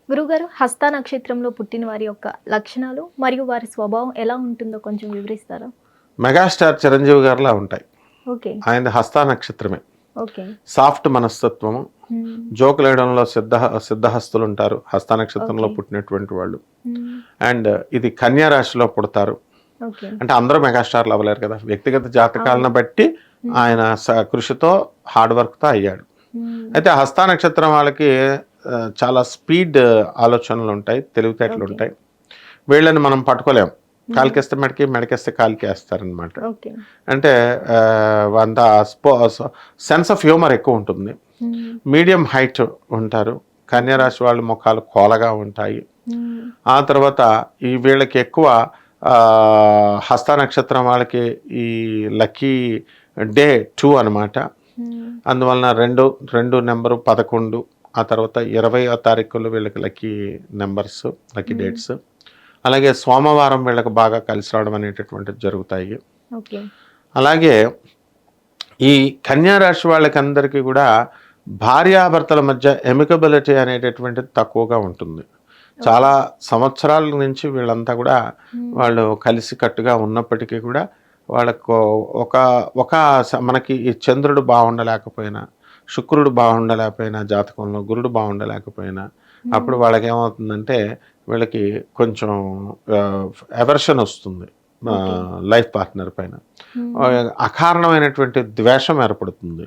గురుగారు, హస్త నక్షత్రంలో పుట్టిన వారి యొక్క లక్షణాలు మరియు వారి స్వభావం ఎలా ఉంటుందో కొంచెం వివరిస్తారా? మెగాస్టార్ చిరంజీవి గారిలా ఉంటాయి. ఓకే. ఆయన హస్త నక్షత్రమే. ఓకే. సాఫ్ట్ మనస్తత్వము, జోకులేయడంలో సిద్ధహస్తులు ఉంటారు హస్త నక్షత్రంలో పుట్టినటువంటి వాళ్ళు. అండ్ ఇది కన్యా రాశిలో పుడతారు. అంటే అందరూ మెగాస్టార్లు అవ్వలేరు కదా, వ్యక్తిగత జాతకాలను బట్టి ఆయన కృషితో హార్డ్ వర్క్తో అయ్యాడు. అయితే హస్త నక్షత్రం వాళ్ళకి చాలా స్పీడ్ ఆలోచనలు ఉంటాయి, తెలివితేటలు ఉంటాయి. వీళ్ళని మనం పట్టుకోలేం. కాలికేస్తే మెడకి, మెడకేస్తే కాలికి వేస్తారనమాట. అంటే అంత సెన్స్ ఆఫ్ హ్యూమర్ ఎక్కువ ఉంటుంది. మీడియం హైట్ ఉంటారు. కన్యా రాశి వాళ్ళ ముఖాలు కోలగా ఉంటాయి. ఆ తర్వాత ఈ వీళ్ళకి ఎక్కువ హస్త నక్షత్రం వాళ్ళకి ఈ లక్కీ డే 2 అనమాట. అందువలన 2 నెంబరు 11, ఆ తర్వాత 20వ తారీఖుల్లో వీళ్ళకి లక్కీ నెంబర్స్, లక్కీ డేట్స్. అలాగే సోమవారం వీళ్ళకి బాగా కలిసి రావడం అనేటటువంటిది జరుగుతాయి. అలాగే ఈ కన్యా రాశి వాళ్ళకి అందరికీ కూడా భార్యాభర్తల మధ్య ఎమికబిలిటీ అనేటటువంటిది తక్కువగా ఉంటుంది. చాలా సంవత్సరాల నుంచి వీళ్ళంతా కూడా వాళ్ళు కలిసి కట్టుగా ఉన్నప్పటికీ కూడా వాళ్ళకు ఒక మనకి ఈ చంద్రుడు బాగుండలేకపోయినా, శుక్రుడు బాగుండలేకపోయినా, జాతకంలో గురుడు బాగుండలేకపోయినా అప్పుడు వాళ్ళకి ఏమవుతుందంటే వీళ్ళకి కొంచెం ఎవర్షన్ వస్తుంది లైఫ్ పార్ట్నర్ పైన. అకారణమైనటువంటి ద్వేషం ఏర్పడుతుంది.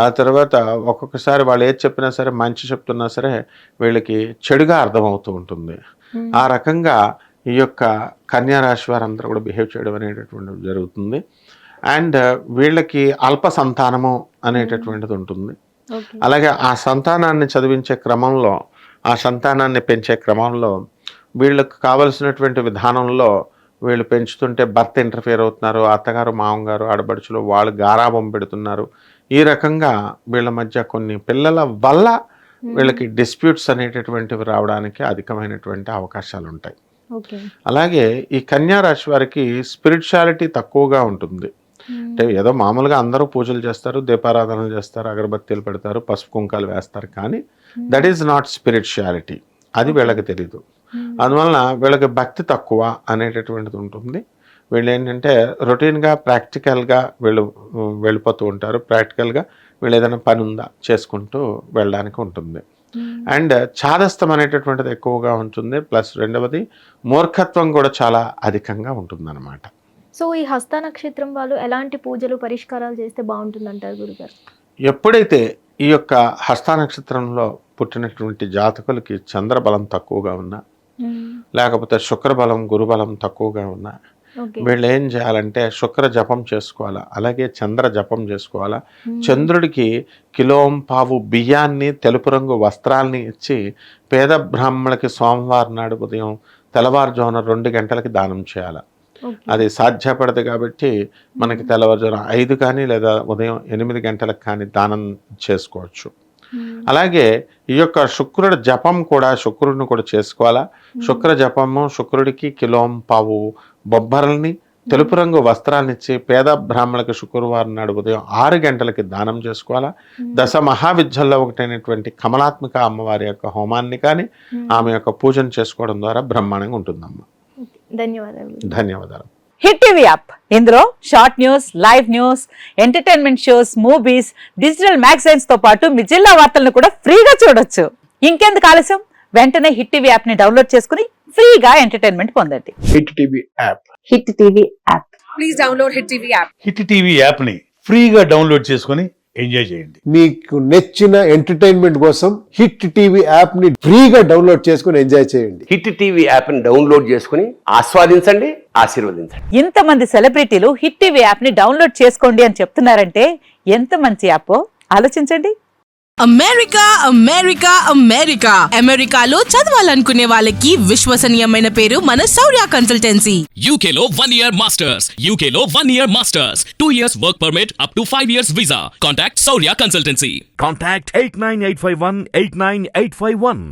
ఆ తర్వాత ఒక్కొక్కసారి వాళ్ళు ఏది చెప్పినా సరే, మంచి చెప్తున్నా సరే వీళ్ళకి చెడుగా అర్థమవుతూ ఉంటుంది. ఆ రకంగా ఈ యొక్క కన్యా రాశి వారందరూ కూడా బిహేవ్ చేయడం అనేటటువంటిది జరుగుతుంది. అండ్ వీళ్ళకి అల్ప సంతానము అనేటటువంటిది ఉంటుంది. అలాగే ఆ సంతానాన్ని చదివించే క్రమంలో, ఆ సంతానాన్ని పెంచే క్రమంలో వీళ్ళకి కావలసినటువంటి విధానంలో వీళ్ళు పెంచుతుంటే భర్త ఇంటర్ఫియర్ అవుతున్నారు, అత్తగారు మామగారు ఆడబడుచులు వాళ్ళు గారాబం పెడుతున్నారు. ఈ రకంగా వీళ్ళ మధ్య కొన్ని పిల్లల వల్ల వీళ్ళకి డిస్ప్యూట్స్ అనేటటువంటివి రావడానికి అధికమైనటువంటి అవకాశాలు ఉంటాయి. అలాగే ఈ కన్యా రాశి వారికి స్పిరిచువాలిటీ తక్కువగా ఉంటుంది. అంటే ఏదో మామూలుగా అందరూ పూజలు చేస్తారు, దీపారాధనలు చేస్తారు, అగరబత్తీలు పెడతారు, పసుపు కుంకాలు వేస్తారు, కానీ దట్ ఈజ్ నాట్ స్పిరిచువాలిటీ. అది వీళ్ళకి తెలీదు. అందువలన వీళ్ళకి భక్తి తక్కువ అనేటటువంటిది ఉంటుంది. వీళ్ళు ఏంటంటే రొటీన్గా ప్రాక్టికల్గా వెళ్ళిపోతూ ఉంటారు. ప్రాక్టికల్గా వీళ్ళు ఏదైనా పని ఉందా చేసుకుంటూ వెళ్ళడానికి ఉంటుంది. అండ్ చాదస్తం అనేటటువంటిది ఎక్కువగా ఉంటుంది. ప్లస్ రెండవది మూర్ఖత్వం కూడా చాలా అధికంగా ఉంటుంది అనమాట. సో ఈ హస్త నక్షత్రం వాళ్ళు ఎలాంటి పూజలు పరిష్కారాలు చేస్తే బాగుంటుంది అంటారు గురుగారు? ఎప్పుడైతే ఈ యొక్క హస్త నక్షత్రంలో పుట్టినటువంటి జాతకులకి చంద్రబలం తక్కువగా ఉన్నా, లేకపోతే శుక్రబలం గురుబలం తక్కువగా ఉన్నా, వీళ్ళు ఏం చేయాలంటే శుక్ర జపం చేసుకోవాలా, అలాగే చంద్ర జపం చేసుకోవాలా. చంద్రుడికి కిలోంపావు బియ్యాన్ని, తెలుపు రంగు వస్త్రాలని ఇచ్చి పేద బ్రాహ్మణులకి సోమవారం నాడు ఉదయం తెల్లవారుజామున 2 గంటలకి దానం చేయాలి. అది సాధ్యపడదు కాబట్టి మనకి తెల్లవారుజామున 5 కానీ లేదా ఉదయం 8 గంటలకు కానీ దానం చేసుకోవచ్చు. అలాగే ఈ యొక్క శుక్రుడి జపం కూడా శుక్రుడిని కూడా చేసుకోవాలా. శుక్ర జపము శుక్రుడికి కిలోంపావు బొబ్బరల్ని, తెలుపు రంగు వస్త్రాన్ని ఇచ్చి పేద బ్రాహ్మణులకు శుక్రవారం నాడు ఉదయం 6 గంటలకి దానం చేసుకోవాలా. దశ మహావిద్యల్లో ఒకటైనటువంటి కమలాత్మిక అమ్మవారి యొక్క హోమాన్ని కానీ ఆమె యొక్క పూజను చేసుకోవడం ద్వారా బ్రహ్మాండంగా ఉంటుందమ్మా. ధన్యవాదాలు. హిట్ టీవీ యాప్, ఇందులో short news, live news, entertainment shows, movies, digital magazines తో పాటు మీ జిల్లా వార్తలను కూడా ఫ్రీగా చూడొచ్చు. ఇంకెందుకు ఆలస్యం, వెంటనే హిట్ టీవీ యాప్ ని డౌన్లోడ్ చేసుకుని ఫ్రీగా ఎంటర్టైన్మెంట్ పొందండి. Hit TV app, hit TV app, please download hit TV app. Hit TV app ని ఫ్రీగా డౌన్లోడ్ చేసుకుని ఎంజాయ్ చేయండి. మీకు నచ్చిన ఎంటర్టైన్మెంట్ కోసం హిట్ టీవీ యాప్ ని ఫ్రీగా డౌన్లోడ్ చేసుకుని ఎంజాయ్ చేయండి. హిట్ టీవీ యాప్ ని డౌన్లోడ్ చేసుకుని ఆస్వాదించండి, ఆశీర్వదించండి. ఇంతమంది సెలబ్రిటీలు హిట్ టీవీ యాప్ ని డౌన్లోడ్ చేసుకోండి అని చెప్తున్నారంటే ఎంత మంచి యాప్ ఆలోచించండి. అమెరికా అమెరికా అమెరికా అమెరికాలో చదవాలనుకునే వాళ్ళకి విశ్వసనీయమైన పేరు మన శౌర్య కన్సల్టెన్సీ. UK లో 1 year masters, UK లో 1 year masters, 2 years work permit up to 5 years visa. Contact Saurya Consultancy. Contact 89851 89851.